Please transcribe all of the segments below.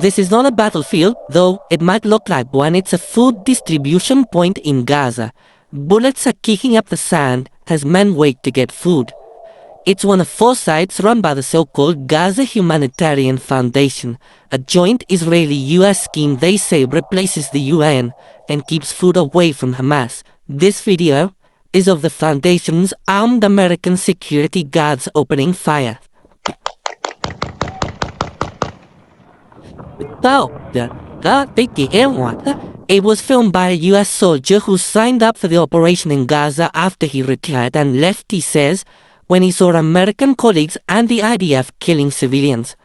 This is not a battlefield, though it might look like one. It's a food distribution point in Gaza. Bullets are kicking up the sand as men wait to get food. It's one of 4 sites run by the so-called Gaza Humanitarian Foundation, a joint Israeli-US scheme they say replaces the UN and keeps food away from Hamas. This video is of the foundation's armed American security guards opening fire. It was filmed by a US soldier who signed up for the operation in Gaza after he retired and left, he says, when he saw American colleagues and the IDF killing civilians.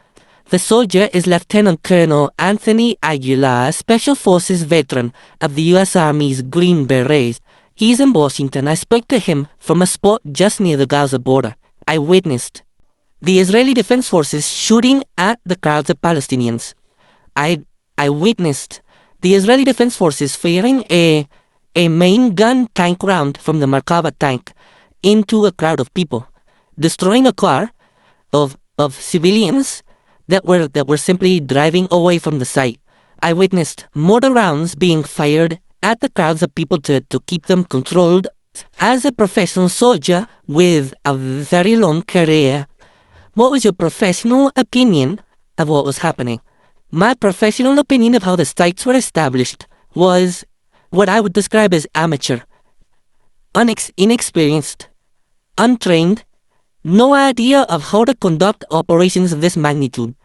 The soldier is Lieutenant Colonel Anthony Aguilar, Special Forces veteran of the US Army's Green Beret. He's in Washington. I spoke to him from a spot just near the Gaza border. I witnessed the Israeli Defense Forces shooting at the crowds of Palestinians. I witnessed the Israeli Defense Forces firing a main gun tank round from the Merkava tank into a crowd of people, destroying a car of civilians that were simply driving away from the site. I witnessed mortar rounds being fired at the crowds of people to keep them controlled. As a professional soldier with a very long career, what was your professional opinion of what was happening? My professional opinion of how the sites were established was what I would describe as amateur, inexperienced, untrained, no idea of how to conduct operations of this magnitude.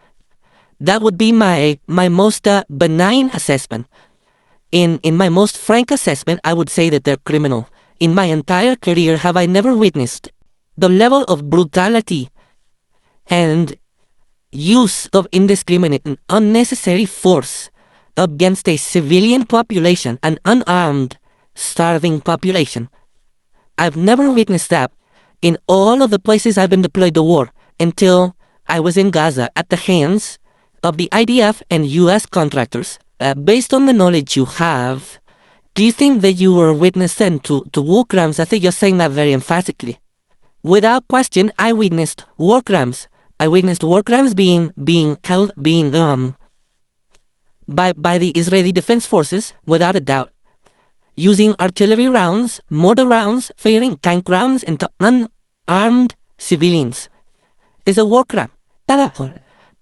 That would be my most benign assessment. In my most frank assessment, I would say that they're criminal. In my entire career, have I never witnessed the level of brutality and use of indiscriminate and unnecessary force against a civilian population, an unarmed, starving population. I've never witnessed that in all of the places I've been deployed to war until I was in Gaza at the hands of the IDF and US contractors. Based on the knowledge you have, do you think that you were witness then to war crimes? I think you're saying that very emphatically. Without question, I witnessed war crimes. I witnessed war crimes being by the Israeli Defense Forces, without a doubt, using artillery rounds, mortar rounds, firing tank rounds into unarmed civilians. It's a war crime.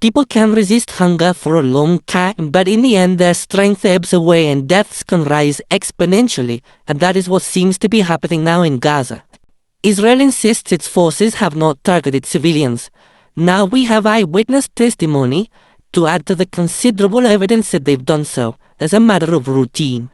People can resist hunger for a long time, but in the end their strength ebbs away and deaths can rise exponentially, and that is what seems to be happening now in Gaza. Israel insists its forces have not targeted civilians. Now we have eyewitness testimony to add to the considerable evidence that they've done so as a matter of routine.